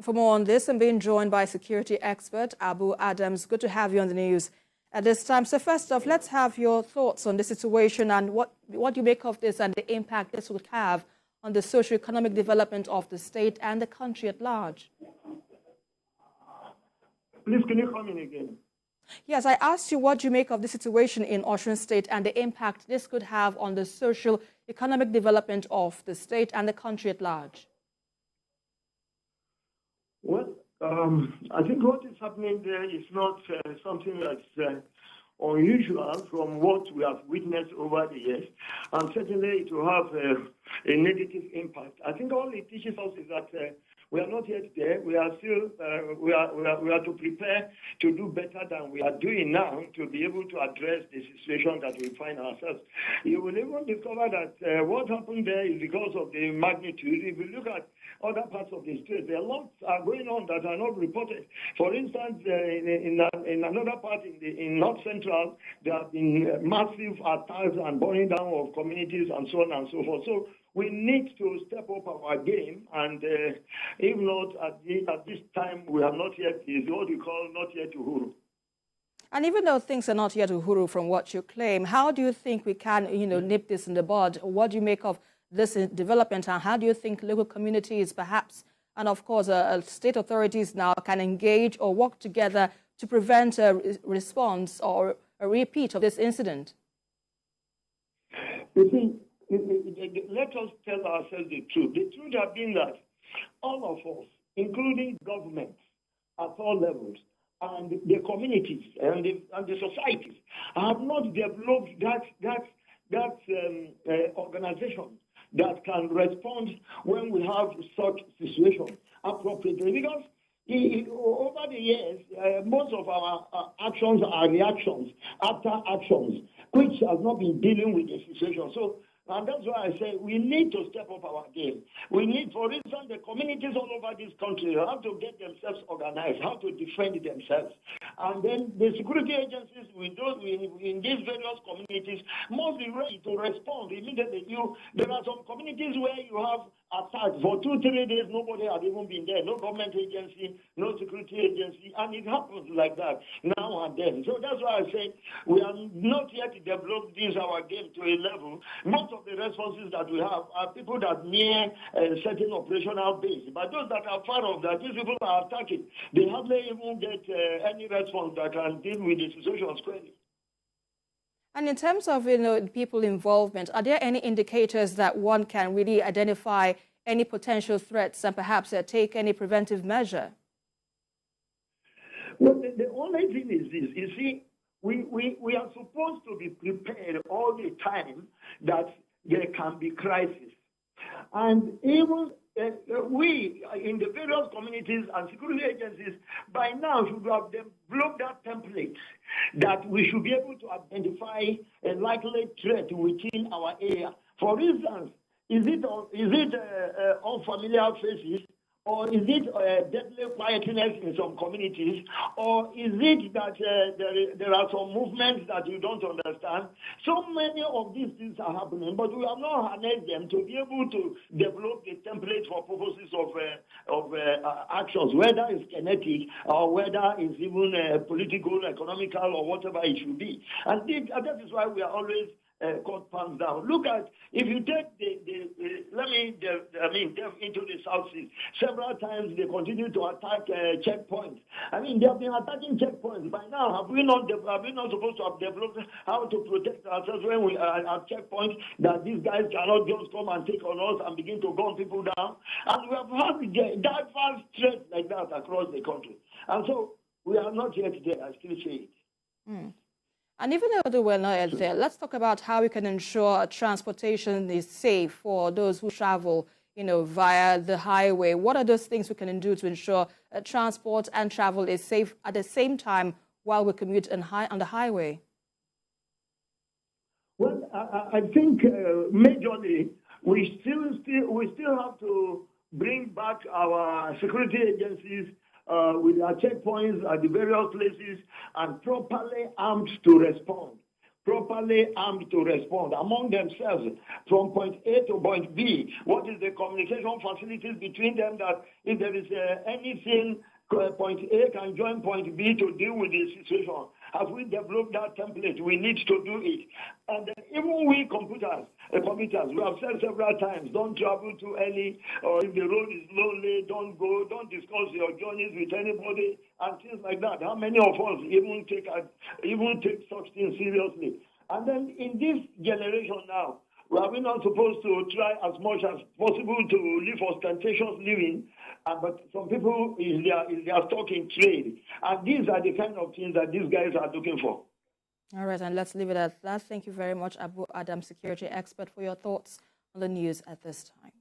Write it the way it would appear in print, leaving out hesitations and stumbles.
For more on this, I'm being joined by security expert Abuh Adams. Good to have you on the news at this time. So first off, let's have your thoughts on the situation and what you make of this and the impact this would have on the socio-economic development of the state and the country at large. Please, can you come in again? Yes, I asked you what you make of the situation in Osun State and the impact this could have on the social economic development of the state and the country at large. Well, I think what is happening there is not something that's unusual from what we have witnessed over the years, and certainly it will have a negative impact. I think all it teaches us is that we are not yet there. We are still we are to prepare to do better than we are doing now to be able to address the situation that we find ourselves. You will even discover that what happened there is because of the magnitude. If you look at other parts of the state, there are lots are going on that are not reported. For instance, in another part in North Central, there have been massive attacks and burning down of communities and so on and so forth. So we need to step up our game, and if not, at this time, we have not yet, is what we call not yet uhuru. And even though things are not yet uhuru from what you claim, how do you think we can, nip this in the bud? What do you make of this development, and how do you think local communities perhaps, and of course state authorities now can engage or work together to prevent a response or a repeat of this incident? You see, let us tell ourselves the truth. The truth has been that all of us, including governments at all levels, and the communities and the societies, have not developed that organization that can respond when we have such situation appropriately. Because over the years, most of our actions are reactions after actions, which has not been dealing with the situation. So, and that's why I say we need to step up our game. We need, for instance, the communities all over this country have to get themselves organized, how to defend themselves. And then the security agencies in these various communities must be ready to respond immediately. There are some communities where you have attacks for 2-3 days, nobody had even been there, no government agency, no security agency, and it happens like that now and then. So that's why I say we are not yet developed this our game to a level. Most of the responses that we have are people that near a certain operational base. But those that are far off that, these people are attacking. They hardly even get any response that can deal with the situation squarely. And in terms of people involvement, are there any indicators that one can really identify any potential threats and perhaps take any preventive measure? Well, the only thing is this. You see, we are supposed to be prepared all the time that there can be crisis. And even we in the various communities and security agencies by now should have developed that template that we should be able to identify a likely threat within our area. For instance, is it unfamiliar faces, or is it deadly quietness in some communities, or is it that there are some movements that you don't understand? So many of these things are happening, but we have not harnessed them to be able to develop the template for purposes of actions, whether it's kinetic or whether it's even political, economical, or whatever it should be. And that is why we are always caught pants down. Look at, if you take delve into the South Sea. Several times they continue to attack checkpoints. I mean, they have been attacking checkpoints. By now, have we not supposed to have developed how to protect ourselves when we are at checkpoints, that these guys cannot just come and take on us and begin to gun people down? And we have had diverse threats like that across the country. And so we are not yet there, I still say it. And even though we're not yet there, let's talk about how we can ensure transportation is safe for those who travel, via the highway. What are those things we can do to ensure transport and travel is safe at the same time while we commute on the highway? Well, I think majorly we still have to bring back our security agencies with our checkpoints at the various places and properly armed to respond. properly armed to respond among themselves from point A to point B. What is the communication facilities between them, that if there is anything, point A can join point B to deal with the situation? As we develop that template, we need to do it. And then even we commuters, we have said several times, don't travel too early, or if the road is lonely, don't go, don't discuss your journeys with anybody, and things like that. How many of us even take such things seriously? And then in this generation now, we are not supposed to try as much as possible to live ostentatious living, but some people is their stock in trade. And these are the kind of things that these guys are looking for. All right, and let's leave it at that. Thank you very much, Abuh Adams, security expert, for your thoughts on the news at this time.